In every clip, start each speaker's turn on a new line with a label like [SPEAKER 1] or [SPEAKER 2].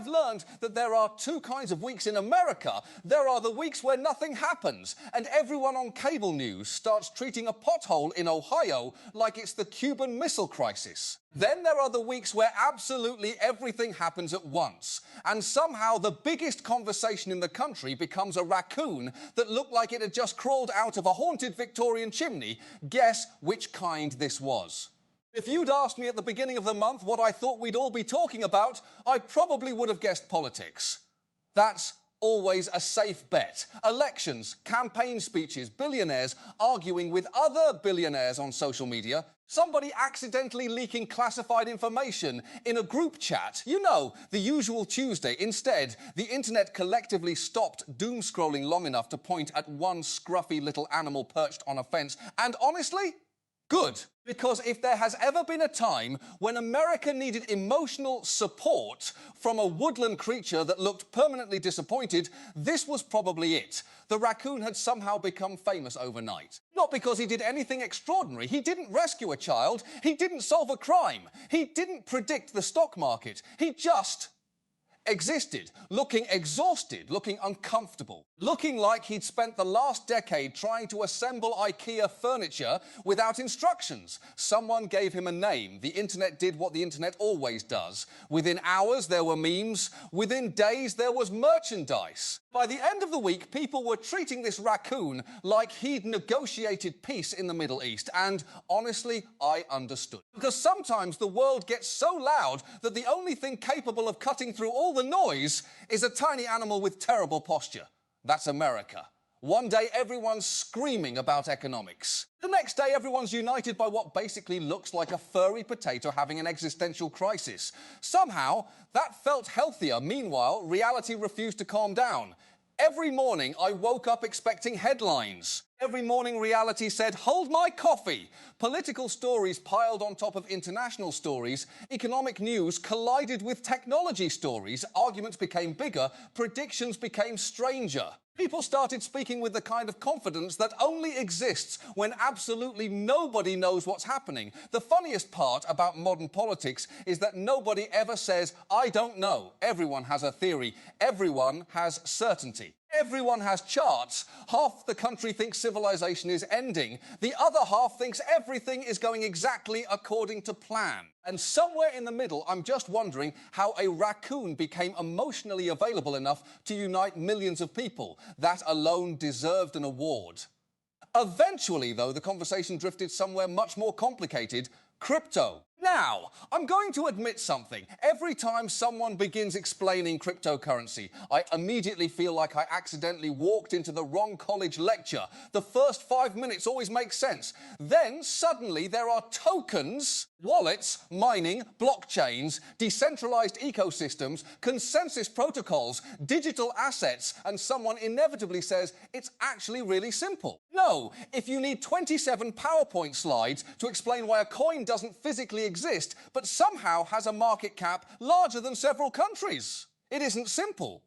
[SPEAKER 1] I've learned that there are two kinds of weeks in America. There are the weeks where nothing happens, and everyone on cable news starts treating a pothole in Ohio like it's the Cuban Missile Crisis. Then there are the weeks where absolutely everything happens at once, and somehow the biggest conversation in the country becomes a raccoon that looked like it had just crawled out of a haunted Victorian chimney. Guess which kind this was. If you'd asked me at the beginning of the month what I thought we'd all be talking about, I probably would have guessed politics. That's always a safe bet. Elections, campaign speeches, billionaires arguing with other billionaires on social media, somebody accidentally leaking classified information in a group chat. You know, the usual Tuesday. Instead, the internet collectively stopped doom scrolling long enough to point at one scruffy little animal perched on a fence. And honestly, good. Because if there has ever been a time when America needed emotional support from a woodland creature that looked permanently disappointed, this was probably it. The raccoon had somehow become famous overnight. Not because he did anything extraordinary. He didn't rescue a child. He didn't solve a crime. He didn't predict the stock market. He just existed, looking exhausted, looking uncomfortable, looking like he'd spent the last decade trying to assemble IKEA furniture without instructions. Someone gave him a name. The internet did what the internet always does. Within hours, there were memes. Within days, there was merchandise. By the end of the week, people were treating this raccoon like he'd negotiated peace in the Middle East. And honestly, I understood. Because sometimes the world gets so loud that the only thing capable of cutting through all the noise is a tiny animal with terrible posture. That's America. One day, everyone's screaming about economics. The next day, everyone's united by what basically looks like a furry potato having an existential crisis. Somehow, that felt healthier. Meanwhile, reality refused to calm down. Every morning, I woke up expecting headlines. Every morning, reality said, "Hold my coffee." Political stories piled on top of international stories. Economic news collided with technology stories. Arguments became bigger. Predictions became stranger. People started speaking with the kind of confidence that only exists when absolutely nobody knows what's happening. The funniest part about modern politics is that nobody ever says, "I don't know." Everyone has a theory. Everyone has certainty. Everyone has charts. Half the country thinks civilization is ending. The other half thinks everything is going exactly according to plan. And somewhere in the middle, I'm just wondering how a raccoon became emotionally available enough to unite millions of people. That alone deserved an award. Eventually, though, the conversation drifted somewhere much more complicated: crypto. Now, I'm going to admit something. Every time someone begins explaining cryptocurrency, I immediately feel like I accidentally walked into the wrong college lecture. The first 5 minutes always make sense. Then, suddenly, there are tokens, wallets, mining, blockchains, decentralized ecosystems, consensus protocols, digital assets, and someone inevitably says, it's actually really simple. No, if you need 27 PowerPoint slides to explain why a coin doesn't physically exist, but somehow has a market cap larger than several countries, it isn't simple.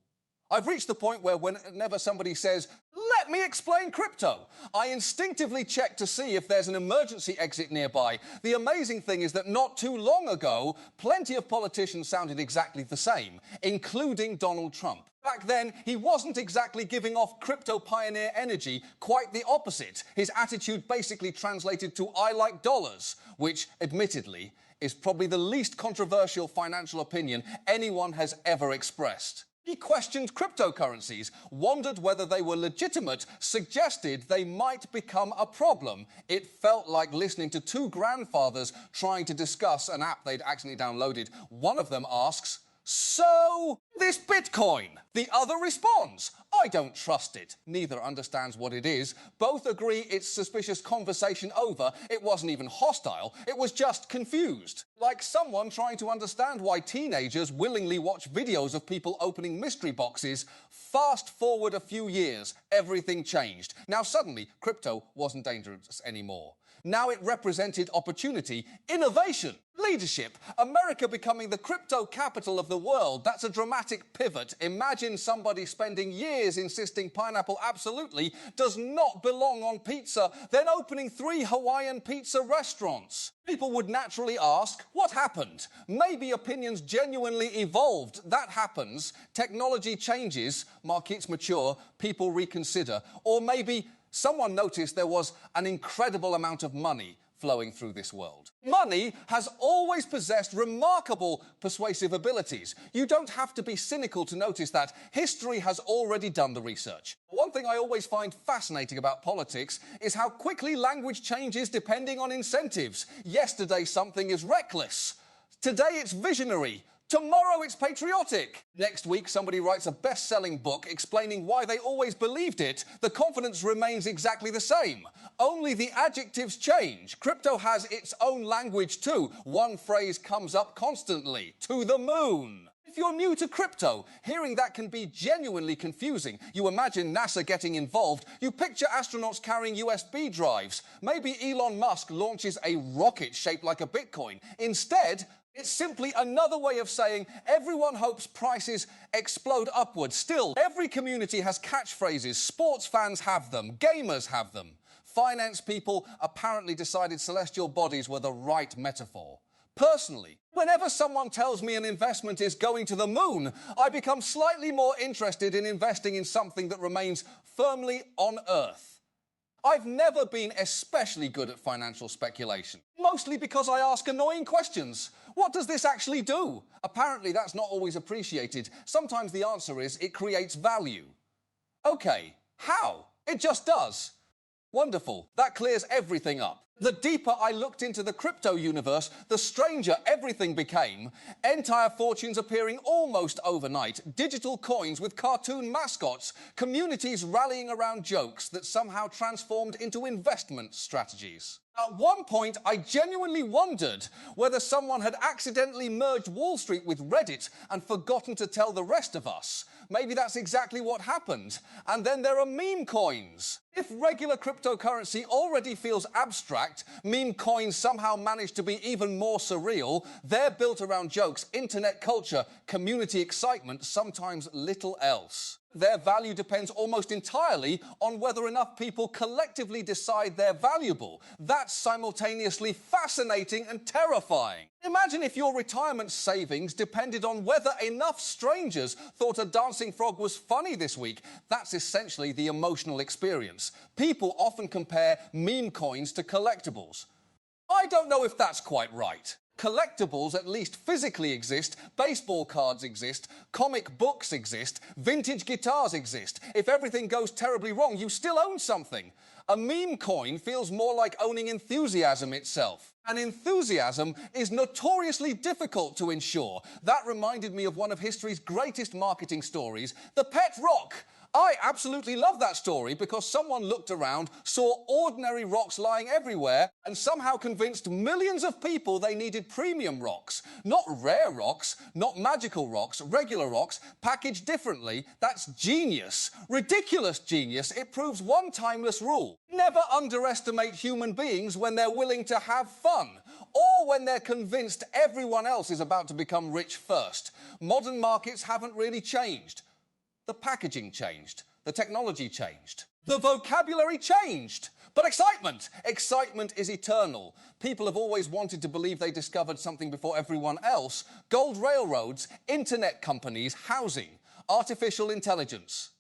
[SPEAKER 1] I've reached the point where whenever somebody says, "Let me explain crypto," I instinctively check to see if there's an emergency exit nearby. The amazing thing is that not too long ago, plenty of politicians sounded exactly the same, including Donald Trump. Back then, he wasn't exactly giving off crypto pioneer energy, quite the opposite. His attitude basically translated to "I like dollars," which, admittedly, is probably the least controversial financial opinion anyone has ever expressed. He questioned cryptocurrencies, wondered whether they were legitimate, suggested they might become a problem. It felt like listening to two grandfathers trying to discuss an app they'd accidentally downloaded. One of them asks, "So, this Bitcoin?" The other responds, "I don't trust it." Neither understands what it is. Both agree it's suspicious. Conversation over. It wasn't even hostile. It was just confused. Like someone trying to understand why teenagers willingly watch videos of people opening mystery boxes. Fast forward a few years, everything changed. Now suddenly, crypto wasn't dangerous anymore. Now it represented opportunity, innovation, leadership. America becoming the crypto capital of the world. That's a dramatic pivot. Imagine somebody spending years insisting pineapple absolutely does not belong on pizza, then opening 3 Hawaiian pizza restaurants. People would naturally ask, what happened? Maybe opinions genuinely evolved. That happens. Technology changes, markets mature, people reconsider. Or maybe someone noticed there was an incredible amount of money flowing through this world. Money has always possessed remarkable persuasive abilities. You don't have to be cynical to notice that. History has already done the research. One thing I always find fascinating about politics is how quickly language changes depending on incentives. Yesterday something is reckless. Today it's visionary. Tomorrow it's patriotic. Next week somebody writes a best-selling book explaining why they always believed it. The confidence remains exactly the same. Only the adjectives change. Crypto has its own language too. One phrase comes up constantly. To the moon. If you're new to crypto, hearing that can be genuinely confusing. You imagine NASA getting involved. You picture astronauts carrying USB drives. Maybe Elon Musk launches a rocket shaped like a Bitcoin. Instead, it's simply another way of saying everyone hopes prices explode upwards. Still, every community has catchphrases. Sports fans have them. Gamers have them. Finance people apparently decided celestial bodies were the right metaphor. Personally, whenever someone tells me an investment is going to the moon, I become slightly more interested in investing in something that remains firmly on Earth. I've never been especially good at financial speculation, mostly because I ask annoying questions. What does this actually do? Apparently that's not always appreciated. Sometimes the answer is it creates value. Okay, how? It just does. Wonderful. That clears everything up. The deeper I looked into the crypto universe, the stranger everything became. Entire fortunes appearing almost overnight, digital coins with cartoon mascots, communities rallying around jokes that somehow transformed into investment strategies. At one point, I genuinely wondered whether someone had accidentally merged Wall Street with Reddit and forgotten to tell the rest of us. Maybe that's exactly what happened. And then there are meme coins. If regular cryptocurrency already feels abstract, meme coins somehow manage to be even more surreal. They're built around jokes, internet culture, community excitement, sometimes little else. Their value depends almost entirely on whether enough people collectively decide they're valuable. That's simultaneously fascinating and terrifying. Imagine if your retirement savings depended on whether enough strangers thought a dancing frog was funny this week. That's essentially the emotional experience. People often compare meme coins to collectibles. I don't know if that's quite right. Collectibles at least physically exist, baseball cards exist, comic books exist, vintage guitars exist. If everything goes terribly wrong, you still own something. A meme coin feels more like owning enthusiasm itself. And enthusiasm is notoriously difficult to ensure. That reminded me of one of history's greatest marketing stories, the pet rock. I absolutely love that story because someone looked around, saw ordinary rocks lying everywhere, and somehow convinced millions of people they needed premium rocks. Not rare rocks, not magical rocks, regular rocks, packaged differently. That's genius. Ridiculous genius. It proves one timeless rule. Never underestimate human beings when they're willing to have fun, or when they're convinced everyone else is about to become rich first. Modern markets haven't really changed. The packaging changed. The technology changed. The vocabulary changed. But excitement! Excitement is eternal. People have always wanted to believe they discovered something before everyone else. Gold railroads, internet companies, housing, artificial intelligence.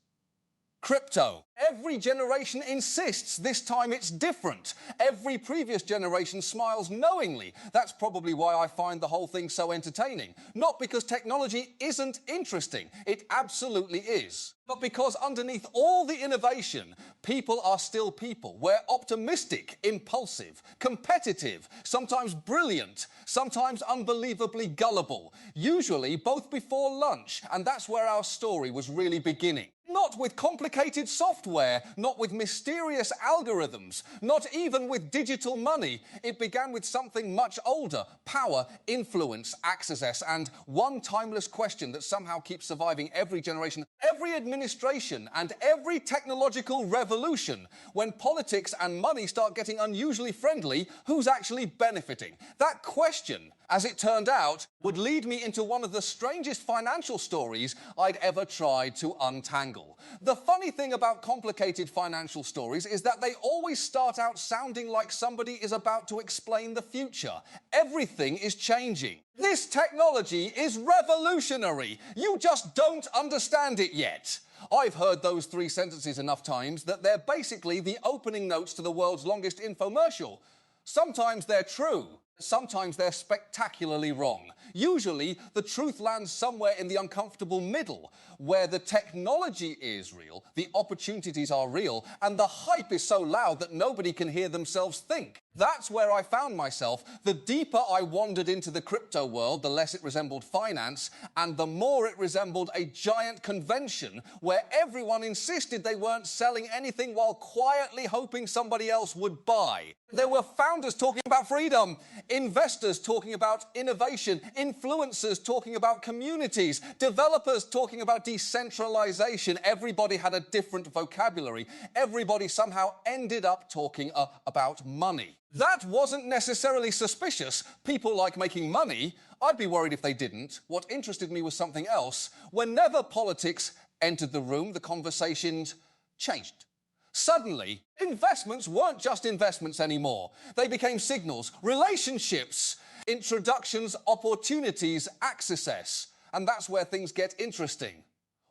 [SPEAKER 1] Crypto. Every generation insists this time it's different. Every previous generation smiles knowingly. That's probably why I find the whole thing so entertaining. Not because technology isn't interesting. It absolutely is. But because underneath all the innovation, people are still people. We're optimistic, impulsive, competitive, sometimes brilliant, sometimes unbelievably gullible. Usually both before lunch. And that's where our story was really beginning. Not with complicated software, not with mysterious algorithms, not even with digital money. It began with something much older: power, influence, access, and one timeless question that somehow keeps surviving every generation. Every administration and every technological revolution, when politics and money start getting unusually friendly, who's actually benefiting? That question, as it turned out, would lead me into one of the strangest financial stories I'd ever tried to untangle. The funny thing about complicated financial stories is that they always start out sounding like somebody is about to explain the future. Everything is changing. This technology is revolutionary. You just don't understand it yet. I've heard those three sentences enough times that they're basically the opening notes to the world's longest infomercial. Sometimes they're true. Sometimes they're spectacularly wrong. Usually, the truth lands somewhere in the uncomfortable middle, where the technology is real, the opportunities are real, and the hype is so loud that nobody can hear themselves think. That's where I found myself. The deeper I wandered into the crypto world, the less it resembled finance, and the more it resembled a giant convention where everyone insisted they weren't selling anything while quietly hoping somebody else would buy. There were founders talking about freedom, investors talking about innovation, influencers talking about communities, developers talking about decentralization. Everybody had a different vocabulary. Everybody somehow ended up talking about money. That wasn't necessarily suspicious. People like making money. I'd be worried if they didn't. What interested me was something else. Whenever politics entered the room, the conversations changed. Suddenly, investments weren't just investments anymore. They became signals, relationships, introductions, opportunities, access. And that's where things get interesting.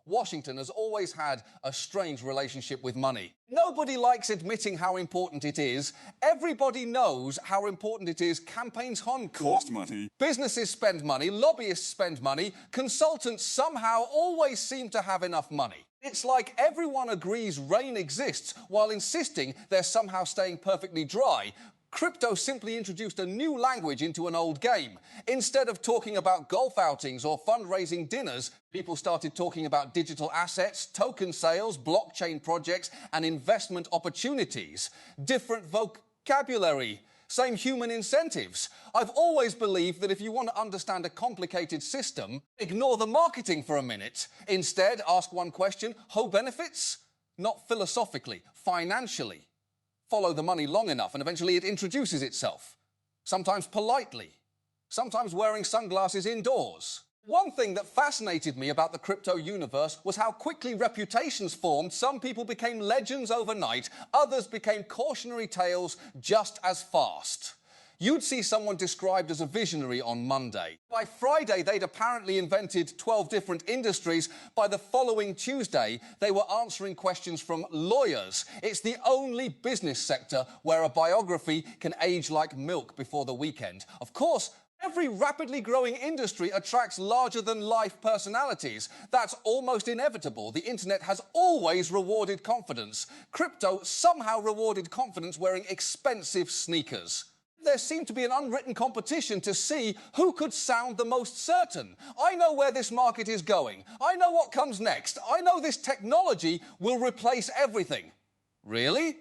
[SPEAKER 1] Washington has always had a strange relationship with money. Nobody likes admitting how important it is. Everybody knows how important it is. Campaigns cost money. Businesses spend money. Lobbyists spend money. Consultants somehow always seem to have enough money. It's like everyone agrees rain exists while insisting they're somehow staying perfectly dry. Crypto simply introduced a new language into an old game. Instead of talking about golf outings or fundraising dinners, people started talking about digital assets, token sales, blockchain projects, and investment opportunities. Different vocabulary, same human incentives. I've always believed that if you want to understand a complicated system, ignore the marketing for a minute. Instead, ask one question: who benefits? Not philosophically, financially. Follow the money long enough and eventually it introduces itself. Sometimes politely, sometimes wearing sunglasses indoors. One thing that fascinated me about the crypto universe was how quickly reputations formed. Some people became legends overnight, others became cautionary tales just as fast. You'd see someone described as a visionary on Monday. By Friday, they'd apparently invented 12 different industries. By the following Tuesday, they were answering questions from lawyers. It's the only business sector where a biography can age like milk before the weekend. Of course, every rapidly growing industry attracts larger-than-life personalities. That's almost inevitable. The internet has always rewarded confidence. Crypto somehow rewarded confidence wearing expensive sneakers. There seemed to be an unwritten competition to see who could sound the most certain. I know where this market is going. I know what comes next. I know this technology will replace everything. Really?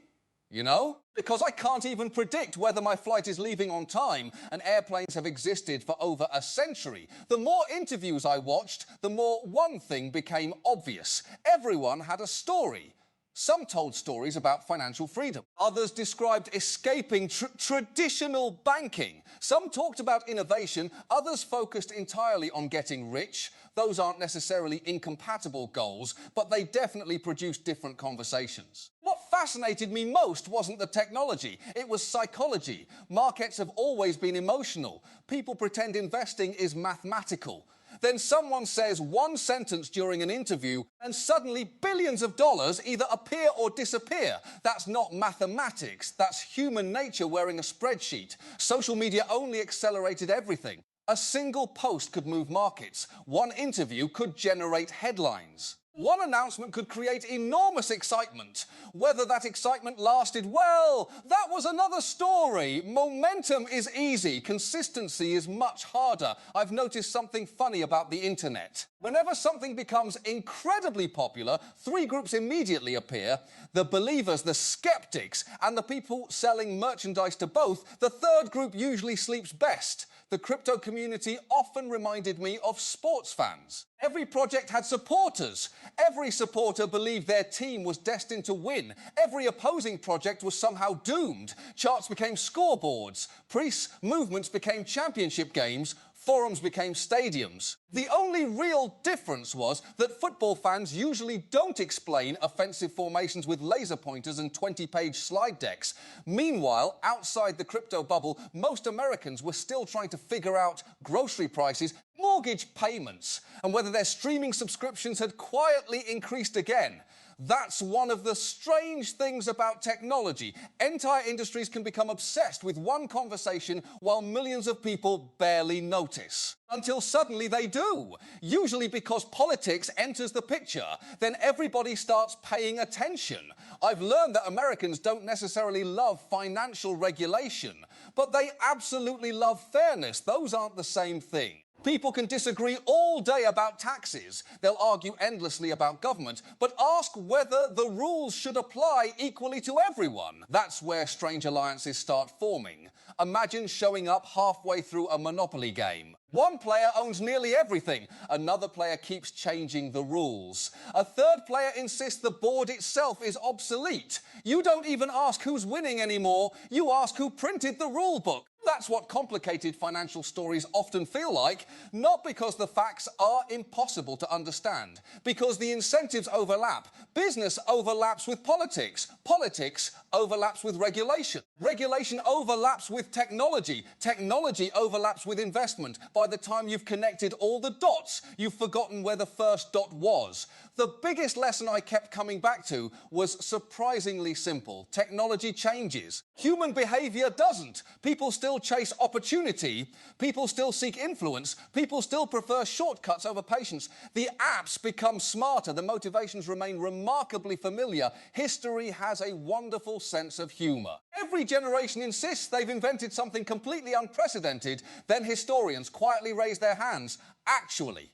[SPEAKER 1] You know? Because I can't even predict whether my flight is leaving on time, and airplanes have existed for over a century. The more interviews I watched, the more one thing became obvious. Everyone had a story. Some told stories about financial freedom. Others described escaping traditional banking. Some talked about innovation. Others focused entirely on getting rich. Those aren't necessarily incompatible goals, but they definitely produced different conversations. What fascinated me most wasn't the technology. It was psychology. Markets have always been emotional. People pretend investing is mathematical. Then someone says one sentence during an interview and suddenly billions of dollars either appear or disappear. That's not mathematics. That's human nature wearing a spreadsheet. Social media only accelerated everything. A single post could move markets. One interview could generate headlines. One announcement could create enormous excitement. Whether that excitement lasted, well, that was another story. Momentum is easy. Consistency is much harder. I've noticed something funny about the internet. Whenever something becomes incredibly popular, three groups immediately appear: the believers, the skeptics, and the people selling merchandise to both. The third group usually sleeps best. The crypto community often reminded me of sports fans. Every project had supporters. Every supporter believed their team was destined to win. Every opposing project was somehow doomed. Charts became scoreboards. Priests' movements became championship games. Forums became stadiums. The only real difference was that football fans usually don't explain offensive formations with laser pointers and 20-page slide decks. Meanwhile, outside the crypto bubble, most Americans were still trying to figure out grocery prices, mortgage payments, and whether their streaming subscriptions had quietly increased again. That's one of the strange things about technology. Entire industries can become obsessed with one conversation while millions of people barely notice. Until suddenly they do. Usually because politics enters the picture. Then everybody starts paying attention. I've learned that Americans don't necessarily love financial regulation, but they absolutely love fairness. Those aren't the same thing. People can disagree all day about taxes. They'll argue endlessly about government, but ask whether the rules should apply equally to everyone. That's where strange alliances start forming. Imagine showing up halfway through a Monopoly game. One player owns nearly everything. Another player keeps changing the rules. A third player insists the board itself is obsolete. You don't even ask who's winning anymore. You ask who printed the rule book. That's what complicated financial stories often feel like, not because the facts are impossible to understand, because the incentives overlap. Business overlaps with politics. Politics overlaps with regulation. Regulation overlaps with technology. Technology overlaps with investment. By the time you've connected all the dots, you've forgotten where the first dot was. The biggest lesson I kept coming back to was surprisingly simple. Technology changes. Human behavior doesn't. People still chase opportunity. People still seek influence. People still prefer shortcuts over patience. The apps become smarter. The motivations remain remarkably familiar. History has a wonderful sense of humor. Every generation insists they've invented something completely unprecedented. Then historians quietly raise their hands. Actually,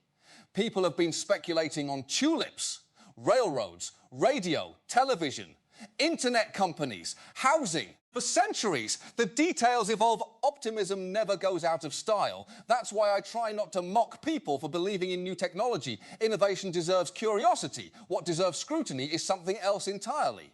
[SPEAKER 1] people have been speculating on tulips, railroads, radio, television, internet companies, housing. For centuries, the details evolve. Optimism never goes out of style. That's why I try not to mock people for believing in new technology. Innovation deserves curiosity. What deserves scrutiny is something else entirely.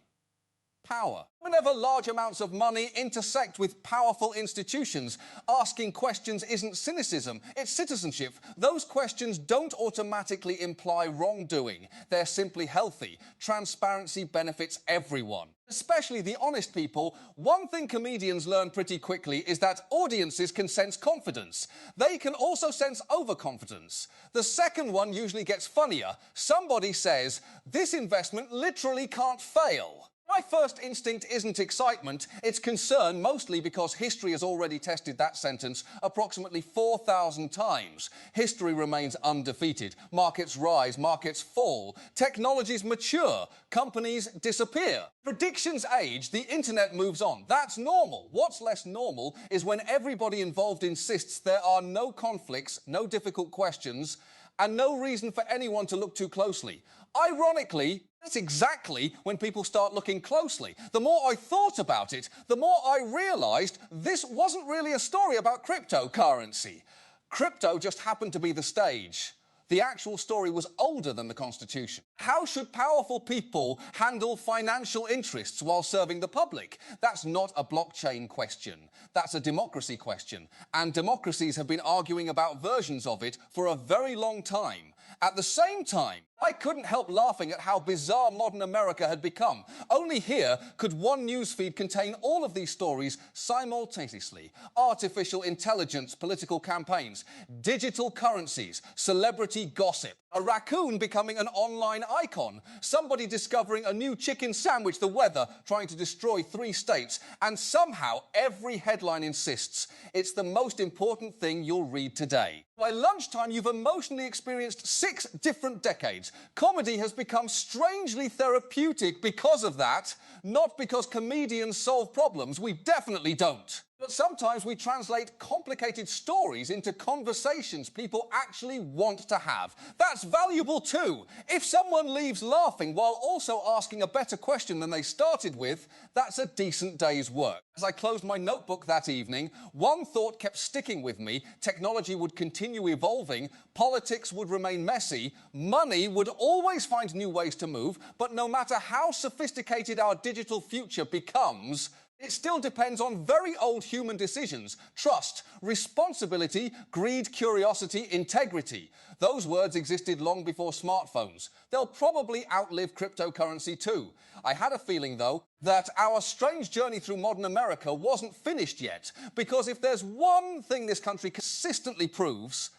[SPEAKER 1] Power. Whenever large amounts of money intersect with powerful institutions, asking questions isn't cynicism, it's citizenship. Those questions don't automatically imply wrongdoing. They're simply healthy. Transparency benefits everyone, especially the honest people. One thing comedians learn pretty quickly is that audiences can sense confidence. They can also sense overconfidence. The second one usually gets funnier. Somebody says, "This investment literally can't fail." My first instinct isn't excitement, it's concern, mostly because history has already tested that sentence approximately 4,000 times. History remains undefeated. Markets rise, markets fall. Technologies mature, companies disappear. Predictions age, the internet moves on. That's normal. What's less normal is when everybody involved insists there are no conflicts, no difficult questions, and no reason for anyone to look too closely. Ironically, that's exactly when people start looking closely. The more I thought about it, the more I realized this wasn't really a story about cryptocurrency. Crypto just happened to be the stage. The actual story was older than the Constitution. How should powerful people handle financial interests while serving the public? That's not a blockchain question. That's a democracy question. And democracies have been arguing about versions of it for a very long time. At the same time, I couldn't help laughing at how bizarre modern America had become. Only here could one newsfeed contain all of these stories simultaneously. Artificial intelligence, political campaigns, digital currencies, celebrity gossip, a raccoon becoming an online icon, somebody discovering a new chicken sandwich, the weather trying to destroy 3 states, and somehow every headline insists it's the most important thing you'll read today. By lunchtime, you've emotionally experienced 6 different decades. Comedy has become strangely therapeutic because of that, not because comedians solve problems. We definitely don't. But sometimes we translate complicated stories into conversations people actually want to have. That's valuable too. If someone leaves laughing while also asking a better question than they started with, that's a decent day's work. As I closed my notebook that evening, one thought kept sticking with me: technology would continue evolving, politics would remain messy, money would always find new ways to move, but no matter how sophisticated our digital future becomes, it still depends on very old human decisions: trust, responsibility, greed, curiosity, integrity. Those words existed long before smartphones. They'll probably outlive cryptocurrency too. I had a feeling, though, that our strange journey through modern America wasn't finished yet, because if there's one thing this country consistently proves,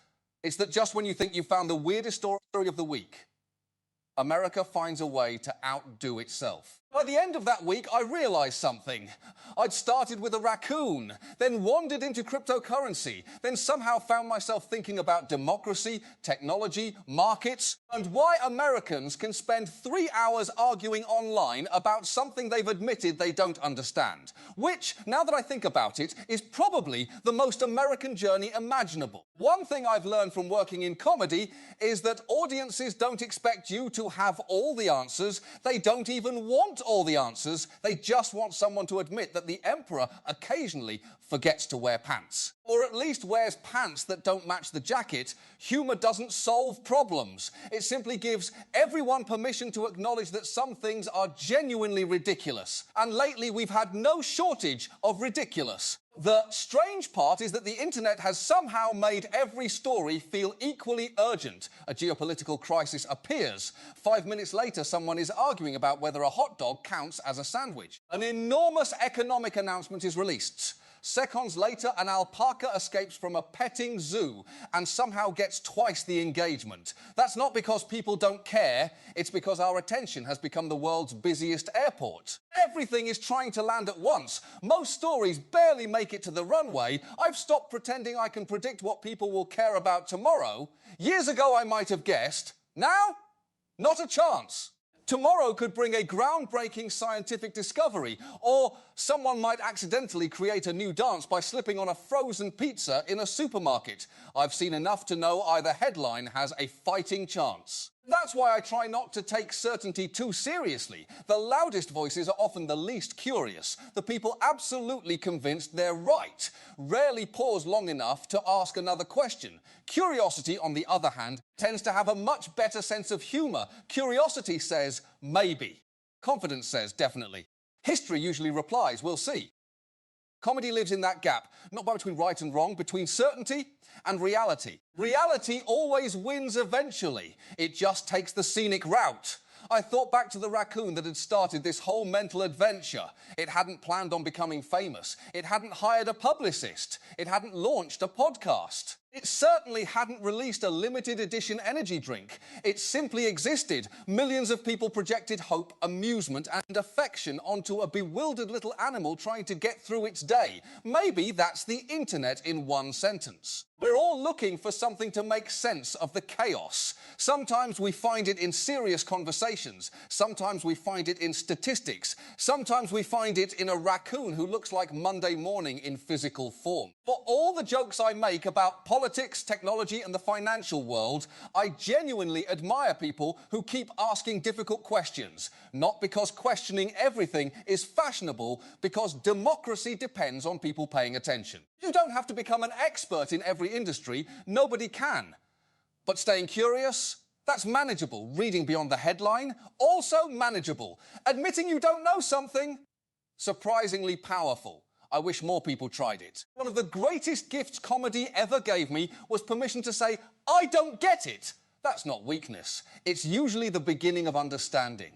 [SPEAKER 1] it's that just when you think you've found the weirdest story of the week, America finds a way to outdo itself. By the end of that week, I realised something. I'd started with a raccoon, then wandered into cryptocurrency, then somehow found myself thinking about democracy, technology, markets, and why Americans can spend 3 hours arguing online about something they've admitted they don't understand. Which, now that I think about it, is probably the most American journey imaginable. One thing I've learned from working in comedy is that audiences don't expect you to have all the answers. They don't even want all the answers. They just want someone to admit that the emperor occasionally forgets to wear pants. Or at least wears pants that don't match the jacket. Humour doesn't solve problems. It simply gives everyone permission to acknowledge that some things are genuinely ridiculous. And lately we've had no shortage of ridiculous. The strange part is that the internet has somehow made every story feel equally urgent. A geopolitical crisis appears. 5 minutes later, someone is arguing about whether a hot dog counts as a sandwich. An enormous economic announcement is released. Seconds later, an alpaca escapes from a petting zoo and somehow gets twice the engagement. That's not because people don't care, it's because our attention has become the world's busiest airport. Everything is trying to land at once. Most stories barely make it to the runway. I've stopped pretending I can predict what people will care about tomorrow. Years ago, I might have guessed. Now, not a chance. Tomorrow could bring a groundbreaking scientific discovery, or someone might accidentally create a new dance by slipping on a frozen pizza in a supermarket. I've seen enough to know either headline has a fighting chance. That's why I try not to take certainty too seriously. The loudest voices are often the least curious, the people absolutely convinced they're right, rarely pause long enough to ask another question. Curiosity, on the other hand, tends to have a much better sense of humour. Curiosity says, maybe. Confidence says, definitely. History usually replies, we'll see. Comedy lives in that gap, not between right and wrong, between certainty and reality. Reality always wins eventually. It just takes the scenic route. I thought back to the raccoon that had started this whole mental adventure. It hadn't planned on becoming famous. It hadn't hired a publicist. It hadn't launched a podcast. It certainly hadn't released a limited edition energy drink. It simply existed. Millions of people projected hope, amusement, and affection onto a bewildered little animal trying to get through its day. Maybe that's the internet in one sentence. We're all looking for something to make sense of the chaos. Sometimes we find it in serious conversations. Sometimes we find it in statistics. Sometimes we find it in a raccoon who looks like Monday morning in physical form. For all the jokes I make about politics, technology, and the financial world, I genuinely admire people who keep asking difficult questions. Not because questioning everything is fashionable, because democracy depends on people paying attention. You don't have to become an expert in every industry. Nobody can. But staying curious, that's manageable. Reading beyond the headline, also manageable. Admitting you don't know something, surprisingly powerful. I wish more people tried it. One of the greatest gifts comedy ever gave me was permission to say, I don't get it. That's not weakness. It's usually the beginning of understanding.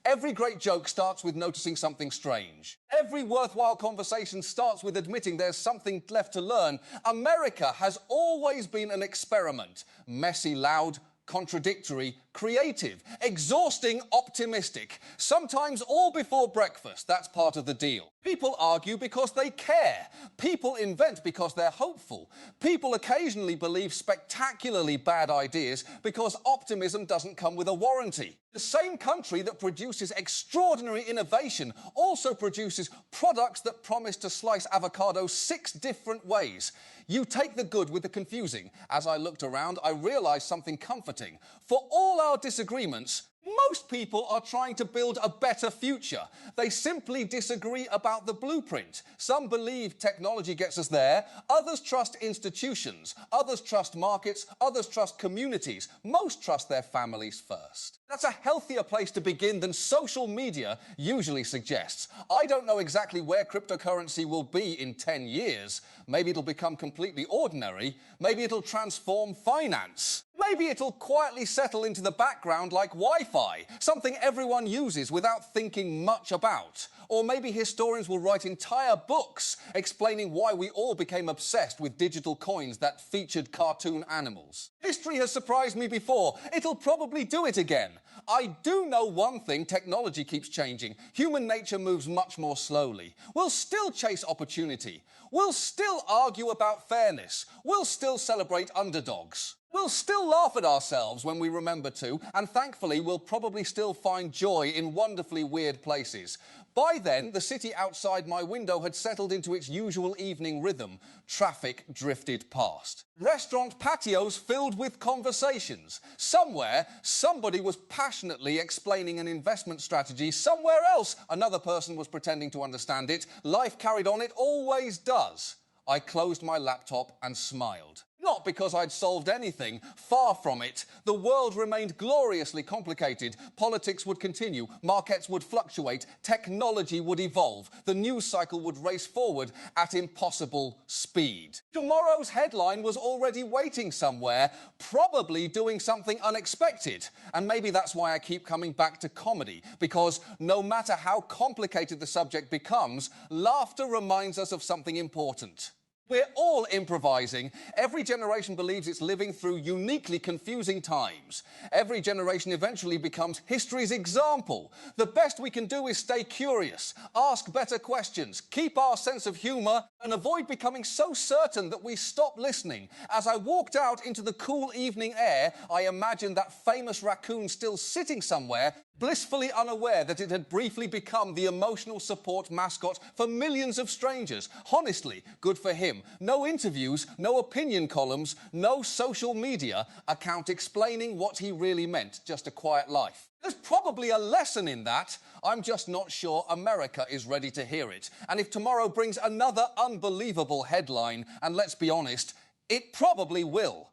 [SPEAKER 1] Every great joke starts with noticing something strange. Every worthwhile conversation starts with admitting there's something left to learn. America has always been an experiment. Messy, loud, contradictory, creative, exhausting, optimistic. Sometimes all before breakfast, that's part of the deal. People argue because they care. People invent because they're hopeful. People occasionally believe spectacularly bad ideas because optimism doesn't come with a warranty. The same country that produces extraordinary innovation also produces products that promise to slice avocados 6 different ways. You take the good with the confusing. As I looked around, I realized something comforting. For all our disagreements, most people are trying to build a better future. They simply disagree about the blueprint. Some believe technology gets us there. Others trust institutions. Others trust markets. Others trust communities. Most trust their families first. That's a healthier place to begin than social media usually suggests. I don't know exactly where cryptocurrency will be in 10 years. Maybe it'll become completely ordinary. Maybe it'll transform finance. Maybe it'll quietly settle into the background like Wi-Fi, something everyone uses without thinking much about. Or maybe historians will write entire books explaining why we all became obsessed with digital coins that featured cartoon animals. History has surprised me before. It'll probably do it again. I do know one thing: technology keeps changing. Human nature moves much more slowly. We'll still chase opportunity. We'll still argue about fairness. We'll still celebrate underdogs. We'll still laugh at ourselves when we remember to, and thankfully we'll probably still find joy in wonderfully weird places. By then, the city outside my window had settled into its usual evening rhythm. Traffic drifted past. Restaurant patios filled with conversations. Somewhere, somebody was passionately explaining an investment strategy. Somewhere else, another person was pretending to understand it. Life carried on, it always does. I closed my laptop and smiled. Not because I'd solved anything, far from it. The world remained gloriously complicated. Politics would continue, markets would fluctuate, technology would evolve, the news cycle would race forward at impossible speed. Tomorrow's headline was already waiting somewhere, probably doing something unexpected. And maybe that's why I keep coming back to comedy, because no matter how complicated the subject becomes, laughter reminds us of something important. We're all improvising. Every generation believes it's living through uniquely confusing times. Every generation eventually becomes history's example. The best we can do is stay curious, ask better questions, keep our sense of humour, and avoid becoming so certain that we stop listening. As I walked out into the cool evening air, I imagined that famous raccoon still sitting somewhere, blissfully unaware that it had briefly become the emotional support mascot for millions of strangers. Honestly, good for him. No interviews, no opinion columns, no social media account explaining what he really meant, just a quiet life. There's probably a lesson in that. I'm just not sure America is ready to hear it. And if tomorrow brings another unbelievable headline, and let's be honest, it probably will,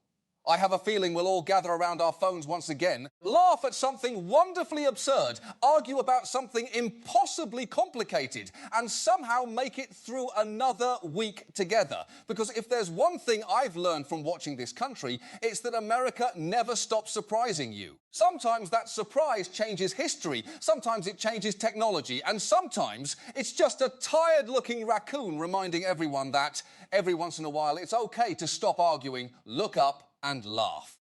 [SPEAKER 1] I have a feeling we'll all gather around our phones once again, laugh at something wonderfully absurd, argue about something impossibly complicated, and somehow make it through another week together. Because if there's one thing I've learned from watching this country, it's that America never stops surprising you. Sometimes that surprise changes history, sometimes it changes technology, and sometimes it's just a tired-looking raccoon reminding everyone that every once in a while it's okay to stop arguing, look up, and laugh.